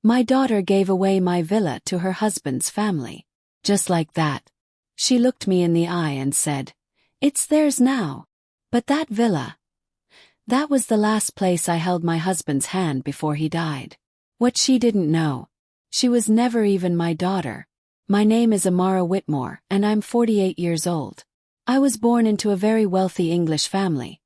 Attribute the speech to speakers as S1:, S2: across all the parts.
S1: My daughter gave away my villa to her husband's family. Just like that. She looked me in the eye and said, "It's theirs now." But that villa, that was the last place I held my husband's hand before he died. What she didn't know, she was never even my daughter. My name is Amara Whitmore, and I'm 48 years old. I was born into a very wealthy English family.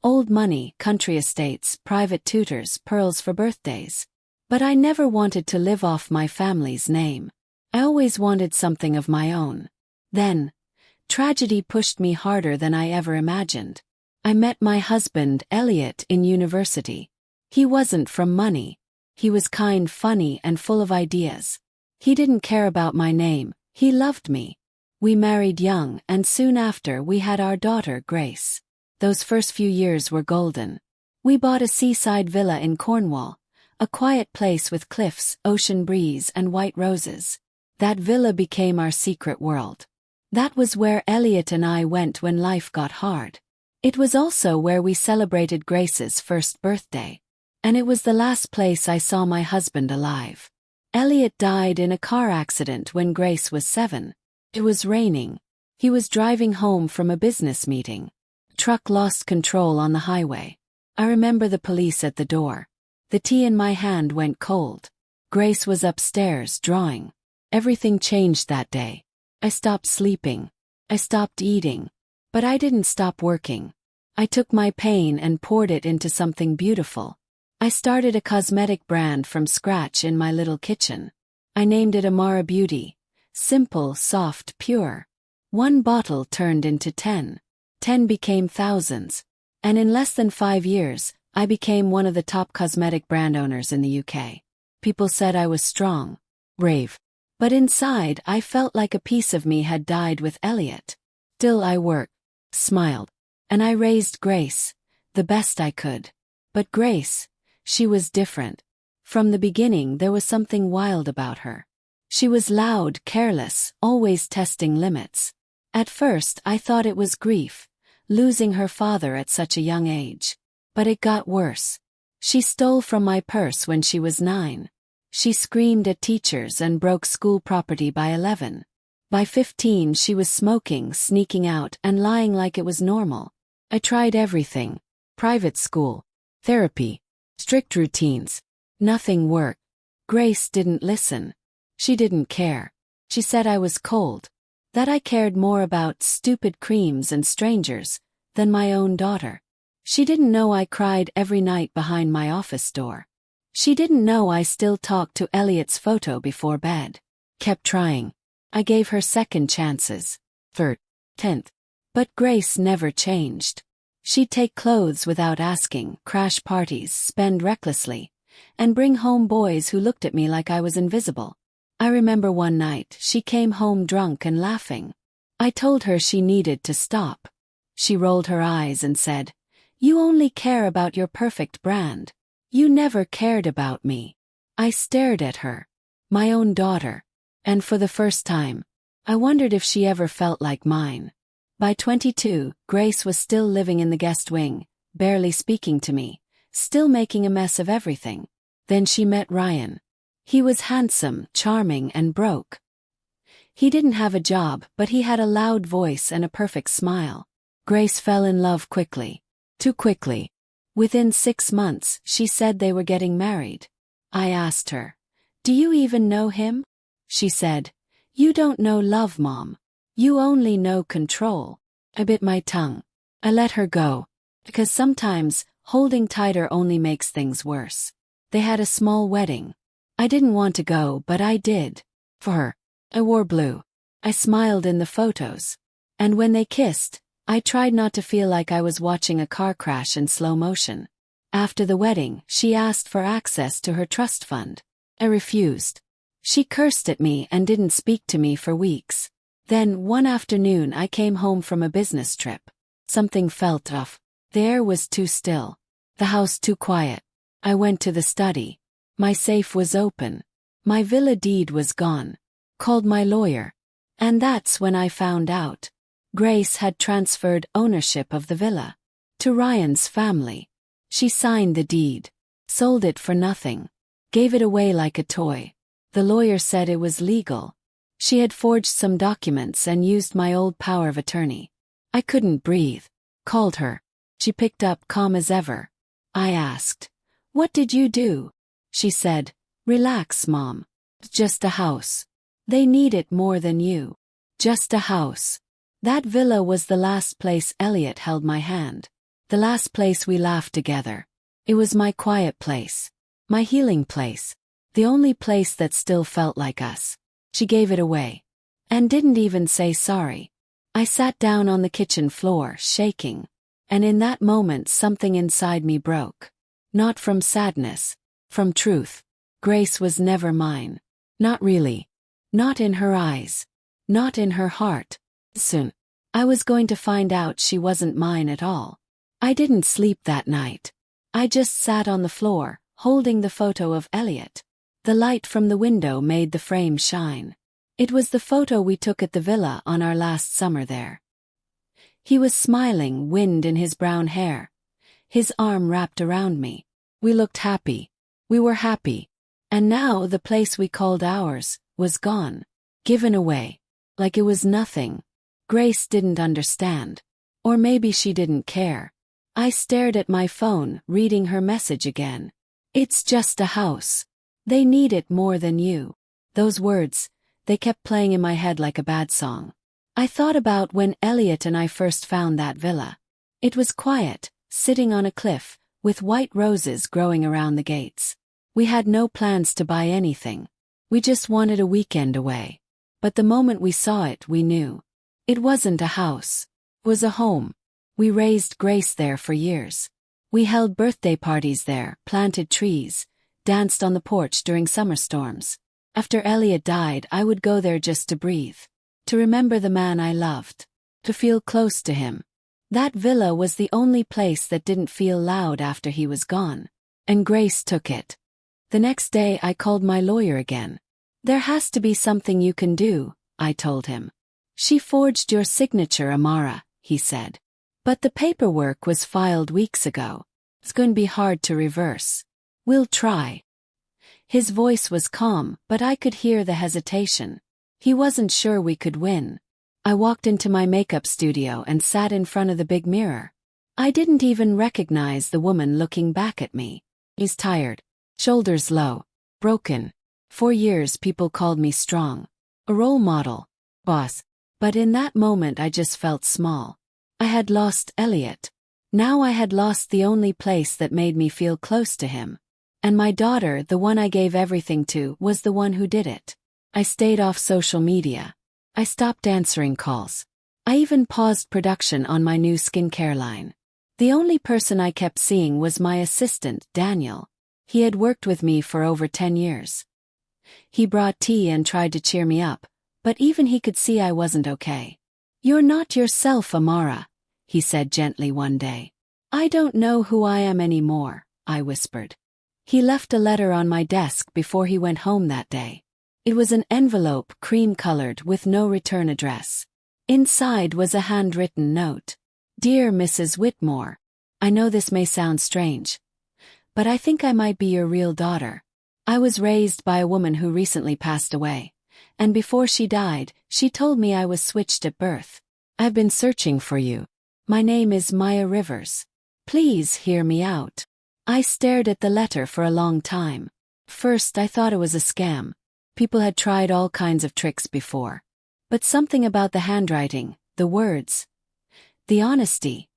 S1: Old money, country estates, private tutors, pearls for birthdays. But I never wanted to live off my family's name. I always wanted something of my own. Then, tragedy pushed me harder than I ever imagined. I met my husband, Elliot, in university. He wasn't from money. He was kind, funny, and full of ideas. He didn't care about my name. He loved me. We married young, and soon after we had our daughter, Grace. Those first few years were golden. We bought a seaside villa in Cornwall, a quiet place with cliffs, ocean breeze, and white roses. That villa became our secret world. That was where Elliot and I went when life got hard. It was also where we celebrated Grace's first birthday. And it was the last place I saw my husband alive. Elliot died in a car accident when Grace was 7. It was raining. He was driving home from a business meeting. The truck lost control on the highway. I remember the police at the door. The tea in my hand went cold. Grace was upstairs drawing. Everything changed that day. I stopped sleeping. I stopped eating. But I didn't stop working. I took my pain and poured it into something beautiful. I started a cosmetic brand from scratch in my little kitchen. I named it Amara Beauty. Simple, soft, pure. One bottle turned into 10. 10 became thousands. And in less than 5 years, I became one of the top cosmetic brand owners in the UK. People said I was strong, brave. But inside, I felt like a piece of me had died with Elliot. Still I worked, smiled, and I raised Grace, the best I could. But Grace, she was different. From the beginning there was something wild about her. She was loud, careless, always testing limits. At first I thought it was grief, losing her father at such a young age. But it got worse. She stole from my purse when she was 9. She screamed at teachers and broke school property by 11. By 15 she was smoking, sneaking out, and lying like it was normal. I tried everything. Private school, therapy, strict routines. Nothing worked. Grace didn't listen. She didn't care. She said I was cold. That I cared more about stupid creams and strangers than my own daughter. She didn't know I cried every night behind my office door. She didn't know I still talked to Elliot's photo before bed. Kept trying. I gave her second chances. Third. 10th. But Grace never changed. She'd take clothes without asking, crash parties, spend recklessly, and bring home boys who looked at me like I was invisible. I remember one night she came home drunk and laughing. I told her she needed to stop. She rolled her eyes and said, "You only care about your perfect brand. You never cared about me." I stared at her. My own daughter. And for the first time, I wondered if she ever felt like mine. By 22, Grace was still living in the guest wing, barely speaking to me, still making a mess of everything. Then she met Ryan. He was handsome, charming, and broke. He didn't have a job, but he had a loud voice and a perfect smile. Grace fell in love quickly. Too quickly. Within 6 months, she said they were getting married. I asked her, "Do you even know him?" She said, "You don't know love, Mom. You only know control." I bit my tongue. I let her go. Because sometimes, holding tighter only makes things worse. They had a small wedding. I didn't want to go, but I did. For her. I wore blue. I smiled in the photos. And when they kissed, I tried not to feel like I was watching a car crash in slow motion. After the wedding, she asked for access to her trust fund. I refused. She cursed at me and didn't speak to me for weeks. Then, one afternoon I came home from a business trip. Something felt off. The air was too still. The house too quiet. I went to the study. My safe was open. My villa deed was gone. Called my lawyer. And that's when I found out. Grace had transferred ownership of the villa to Ryan's family. She signed the deed. Sold it for nothing. Gave it away like a toy. The lawyer said it was legal. She had forged some documents and used my old power of attorney. I couldn't breathe. Called her. She picked up calm as ever. I asked, "What did you do?" She said, "Relax, Mom. Just a house. They need it more than you. Just a house." That villa was the last place Elliot held my hand. The last place we laughed together. It was my quiet place. My healing place. The only place that still felt like us. She gave it away. And didn't even say sorry. I sat down on the kitchen floor, shaking. And in that moment something inside me broke. Not from sadness. From truth. Grace was never mine. Not really. Not in her eyes. Not in her heart. Soon. I was going to find out she wasn't mine at all. I didn't sleep that night. I just sat on the floor, holding the photo of Elliot. The light from the window made the frame shine. It was the photo we took at the villa on our last summer there. He was smiling, wind in his brown hair. His arm wrapped around me. We looked happy. We were happy. And now the place we called ours was gone. Given away. Like it was nothing. Grace didn't understand. Or maybe she didn't care. I stared at my phone, reading her message again. "It's just a house. They need it more than you." Those words, they kept playing in my head like a bad song. I thought about when Elliot and I first found that villa. It was quiet, sitting on a cliff, with white roses growing around the gates. We had no plans to buy anything. We just wanted a weekend away. But the moment we saw it, we knew. It wasn't a house. It was a home. We raised Grace there for years. We held birthday parties there, planted trees, danced on the porch during summer storms. After Elliot died, I would go there just to breathe. To remember the man I loved. To feel close to him. That villa was the only place that didn't feel loud after he was gone. And Grace took it. The next day I called my lawyer again. "There has to be something you can do," I told him. "She forged your signature, Amara," he said. "But the paperwork was filed weeks ago. It's going to be hard to reverse. We'll try." His voice was calm, but I could hear the hesitation. He wasn't sure we could win. I walked into my makeup studio and sat in front of the big mirror. I didn't even recognize the woman looking back at me. He's tired. Shoulders low. Broken. For years people called me strong. A role model. Boss. But in that moment I just felt small. I had lost Elliot. Now I had lost the only place that made me feel close to him. And my daughter, the one I gave everything to, was the one who did it. I stayed off social media. I stopped answering calls. I even paused production on my new skincare line. The only person I kept seeing was my assistant, Daniel. He had worked with me for over 10 years. He brought tea and tried to cheer me up, but even he could see I wasn't okay. "You're not yourself, Amara," he said gently one day. "I don't know who I am anymore," I whispered. He left a letter on my desk before he went home that day. It was an envelope, cream-colored, with no return address. Inside was a handwritten note. "Dear Mrs. Whitmore, I know this may sound strange, but I think I might be your real daughter. I was raised by a woman who recently passed away, and before she died, she told me I was switched at birth. I've been searching for you. My name is Maya Rivers. Please hear me out." I stared at the letter for a long time. First I thought it was a scam. People had tried all kinds of tricks before. But something about the handwriting, the words, the honesty,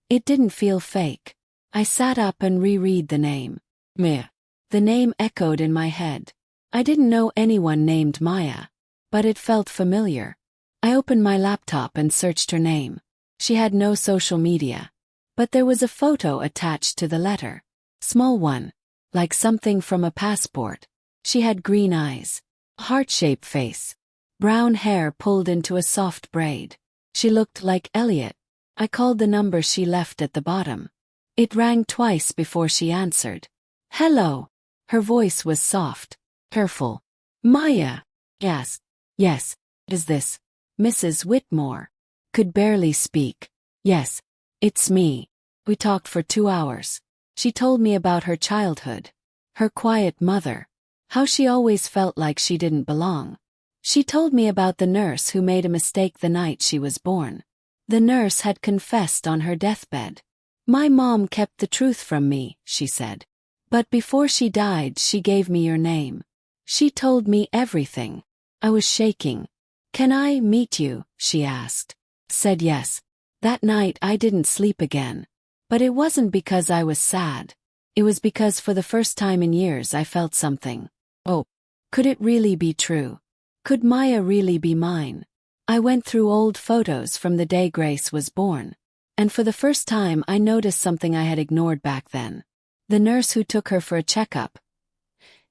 S1: it didn't feel fake. I sat up and reread the name. Maya. The name echoed in my head. I didn't know anyone named Maya, but it felt familiar. I opened my laptop and searched her name. She had no social media. But there was a photo attached to the letter. Small one. Like something from a passport. She had green eyes. A heart-shaped face. Brown hair pulled into a soft braid. She looked like Elliot. I called the number she left at the bottom. It rang twice before she answered. "Hello." Her voice was soft. Careful. "Maya?" Yes. "Yes. Is this Mrs. Whitmore?" Could barely speak. "Yes. It's me." We talked for 2 hours. She told me about her childhood. Her quiet mother. How she always felt like she didn't belong. She told me about the nurse who made a mistake the night she was born. The nurse had confessed on her deathbed. My mom kept the truth from me, she said. But before she died, she gave me your name. She told me everything. I was shaking. Can I meet you? She asked. Said yes. That night I didn't sleep again. But it wasn't because I was sad. It was because for the first time in years I felt something. Oh, could it really be true? Could Maya really be mine? I went through old photos from the day Grace was born. And for the first time I noticed something I had ignored back then. The nurse who took her for a checkup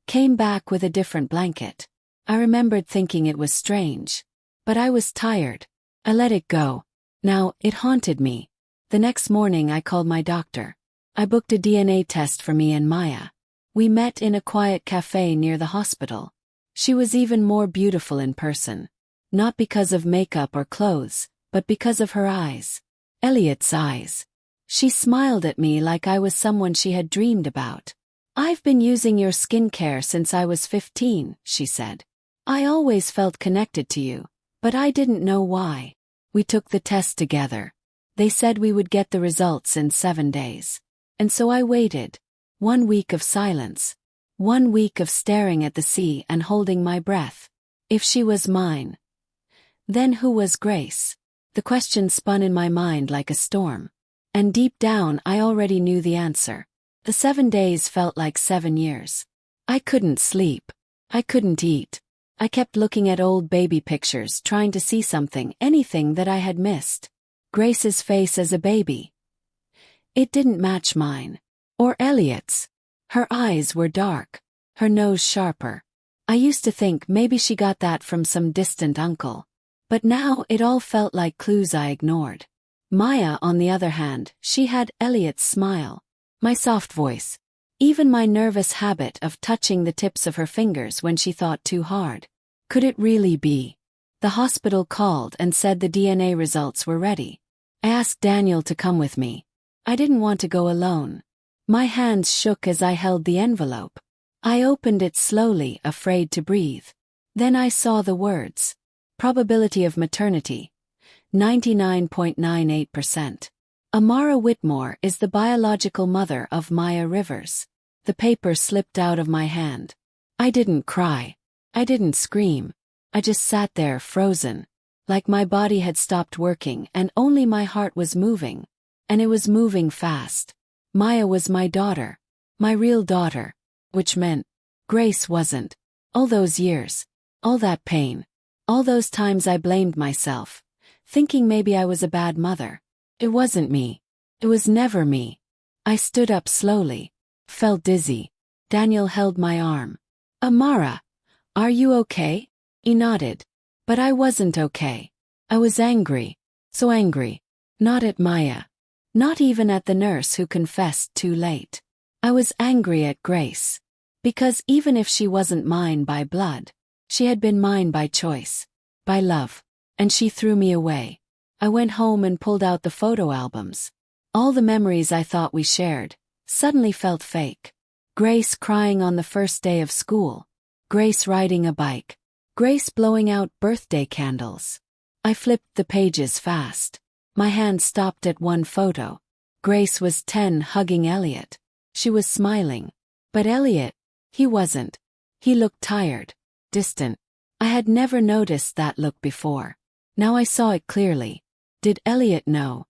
S1: came back with a different blanket. I remembered thinking it was strange. But I was tired. I let it go. Now, it haunted me. The next morning I called my doctor. I booked a DNA test for me and Maya. We met in a quiet cafe near the hospital. She was even more beautiful in person. Not because of makeup or clothes, but because of her eyes. Elliot's eyes. She smiled at me like I was someone she had dreamed about. I've been using your skincare since I was 15, she said. I always felt connected to you, but I didn't know why. We took the test together. They said we would get the results in 7 days. And so I waited. 1 week of silence. 1 week of staring at the sea and holding my breath. If she was mine, then who was Grace? The question spun in my mind like a storm. And deep down I already knew the answer. The 7 days felt like 7 years. I couldn't sleep. I couldn't eat. I kept looking at old baby pictures, trying to see something, anything that I had missed. Grace's face as a baby. It didn't match mine. Or Elliot's. Her eyes were dark. Her nose sharper. I used to think maybe she got that from some distant uncle. But now it all felt like clues I ignored. Maya, on the other hand, she had Elliot's smile. My soft voice. Even my nervous habit of touching the tips of her fingers when she thought too hard. Could it really be? The hospital called and said the DNA results were ready. I asked Daniel to come with me. I didn't want to go alone. My hands shook as I held the envelope. I opened it slowly, afraid to breathe. Then I saw the words. Probability of maternity. 99.98%. Amara Whitmore is the biological mother of Maya Rivers. The paper slipped out of my hand. I didn't cry. I didn't scream. I just sat there frozen. Like my body had stopped working and only my heart was moving. And it was moving fast. Maya was my daughter. My real daughter. Which meant Grace wasn't. All those years. All that pain. All those times I blamed myself. Thinking maybe I was a bad mother. It wasn't me. It was never me. I stood up slowly. Felt dizzy. Daniel held my arm. Amara, are you okay? He nodded. But I wasn't okay. I was angry. So angry. Not at Maya. Not even at the nurse who confessed too late. I was angry at Grace. Because even if she wasn't mine by blood, she had been mine by choice. By love. And she threw me away. I went home and pulled out the photo albums. All the memories I thought we shared suddenly felt fake. Grace crying on the first day of school. Grace riding a bike. Grace blowing out birthday candles. I flipped the pages fast. My hand stopped at one photo. Grace was 10 hugging Elliot. She was smiling. But Elliot, he wasn't. He looked tired. Distant. I had never noticed that look before. Now I saw it clearly. Did Elliot know?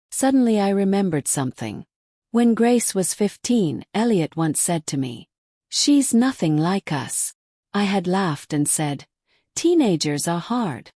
S1: Suddenly I remembered something. When Grace was 15, Elliot once said to me, "She's nothing like us." I had laughed and said, "Teenagers are hard."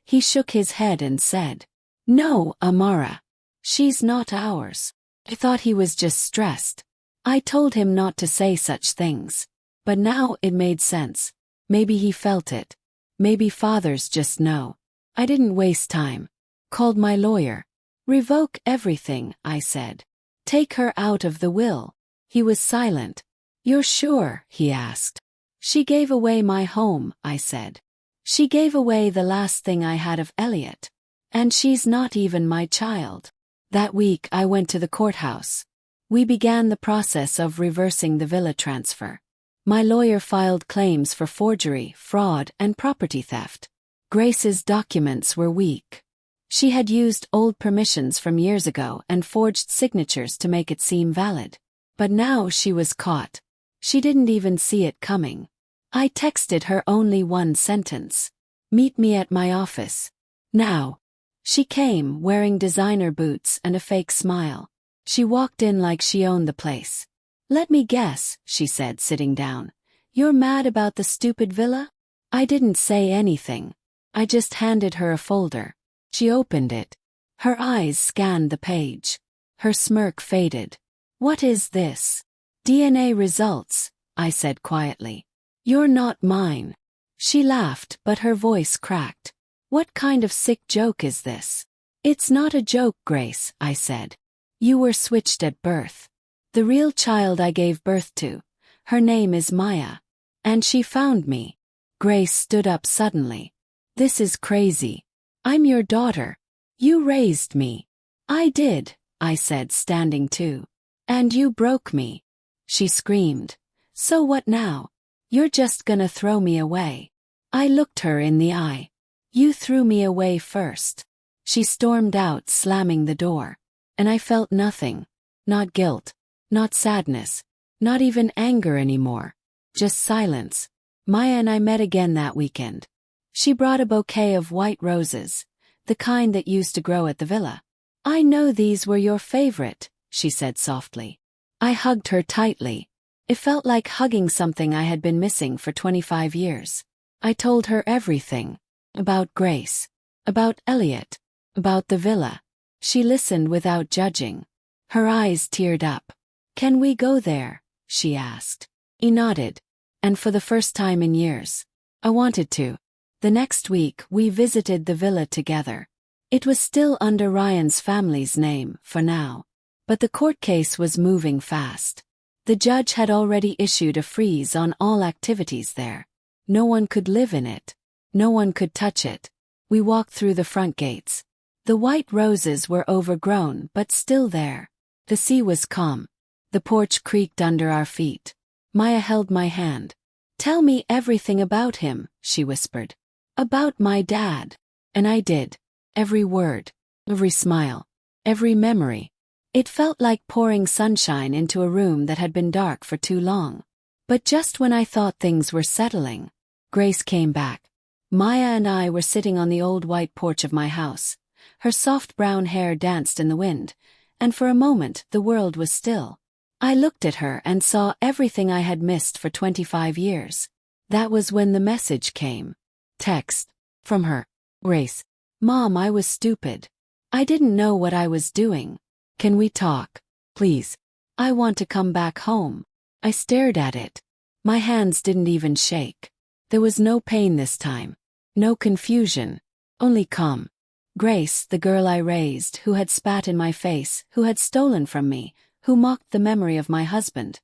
S1: He shook his head and said, "No, Amara. She's not ours." I thought he was just stressed. I told him not to say such things. But now it made sense. Maybe he felt it. Maybe fathers just know. I didn't waste time. Called my lawyer. "Revoke everything," I said. "Take her out of the will." He was silent. "You're sure?" he asked. "She gave away my home," I said. "She gave away the last thing I had of Elliot. And she's not even my child." That week I went to the courthouse. We began the process of reversing the villa transfer. My lawyer filed claims for forgery, fraud, and property theft. Grace's documents were weak. She had used old permissions from years ago and forged signatures to make it seem valid. But now she was caught. She didn't even see it coming. I texted her only one sentence. "Meet me at my office. Now." She came, wearing designer boots and a fake smile. She walked in like she owned the place. "Let me guess," she said, sitting down. "You're mad about the stupid villa?" I didn't say anything. I just handed her a folder. She opened it. Her eyes scanned the page. Her smirk faded. "What is this?" "DNA results," I said quietly. "You're not mine." She laughed, but her voice cracked. "What kind of sick joke is this?" "It's not a joke, Grace," I said. "You were switched at birth. The real child I gave birth to, her name is Maya. And she found me." Grace stood up suddenly. "This is crazy. I'm your daughter. You raised me." "I did," I said, standing too. "And you broke me." She screamed. "So what now? You're just gonna throw me away?" I looked her in the eye. "You threw me away first." She stormed out, slamming the door. And I felt nothing. Not guilt. Not sadness. Not even anger anymore. Just silence. Maya and I met again that weekend. She brought a bouquet of white roses, the kind that used to grow at the villa. "I know these were your favorite," she said softly. I hugged her tightly. It felt like hugging something I had been missing for 25 years. I told her everything. About Grace. About Elliot. About the villa. She listened without judging. Her eyes teared up. "Can we go there?" she asked. He nodded. And for the first time in years, I wanted to. The next week, we visited the villa together. It was still under Ryan's family's name, for now. But the court case was moving fast. The judge had already issued a freeze on all activities there. No one could live in it. No one could touch it. We walked through the front gates. The white roses were overgrown but still there. The sea was calm. The porch creaked under our feet. Maya held my hand. "Tell me everything about him," she whispered. "About my dad." And I did. Every word. Every smile. Every memory. It felt like pouring sunshine into a room that had been dark for too long. But just when I thought things were settling, Grace came back. Maya and I were sitting on the old white porch of my house. Her soft brown hair danced in the wind, and for a moment the world was still. I looked at her and saw everything I had missed for 25 years. That was when the message came. Text. From her. "Grace. Mom, I was stupid. I didn't know what I was doing. Can we talk? Please. I want to come back home." I stared at it. My hands didn't even shake. There was no pain this time. No confusion. Only calm. Grace, the girl I raised, who had spat in my face, who had stolen from me, who mocked the memory of my husband.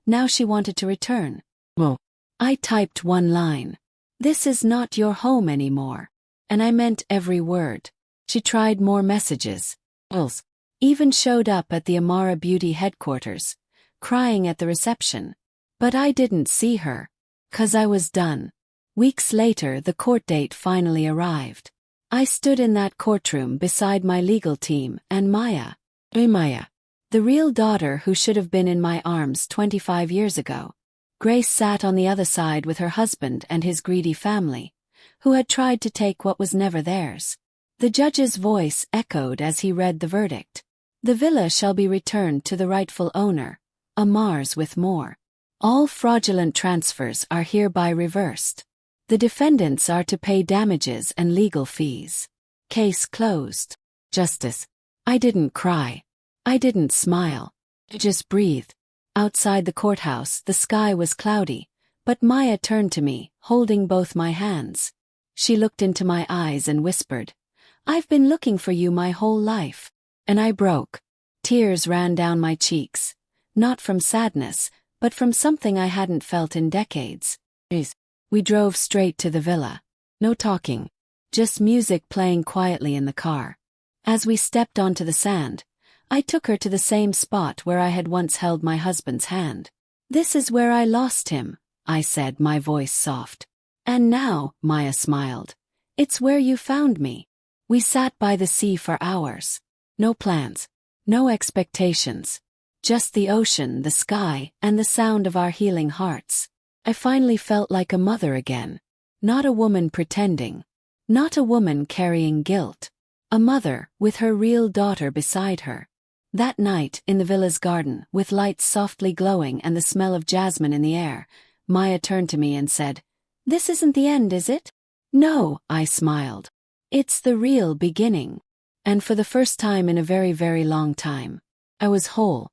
S1: Now she wanted to return. "Well." I typed one line. "This is not your home anymore." And I meant every word. She tried more messages. Else. Even showed up at the Amara Beauty headquarters, crying at the reception. But I didn't see her. 'Cause I was done. Weeks later, the court date finally arrived. I stood in that courtroom beside my legal team and Maya. Maya. The real daughter who should have been in my arms 25 years ago. Grace sat on the other side with her husband and his greedy family, who had tried to take what was never theirs. The judge's voice echoed as he read the verdict. "The villa shall be returned to the rightful owner, a Mars with more. All fraudulent transfers are hereby reversed. The defendants are to pay damages and legal fees. Case closed." Justice. I didn't cry. I didn't smile. I just breathed. Outside the courthouse, the sky was cloudy, but Maya turned to me, holding both my hands. She looked into my eyes and whispered, "I've been looking for you my whole life." And I broke. Tears ran down my cheeks. Not from sadness, but from something I hadn't felt in decades. We drove straight to the villa. No talking. Just music playing quietly in the car. As we stepped onto the sand, I took her to the same spot where I had once held my husband's hand. "This is where I lost him," I said, my voice soft. "And now," Maya smiled, "it's where you found me." We sat by the sea for hours. No plans. No expectations. Just the ocean, the sky, and the sound of our healing hearts. I finally felt like a mother again. Not a woman pretending. Not a woman carrying guilt. A mother, with her real daughter beside her. That night, in the villa's garden, with lights softly glowing and the smell of jasmine in the air, Maya turned to me and said, "This isn't the end, is it?" "No," I smiled. "It's the real beginning." And for the first time in a very, very long time, I was whole,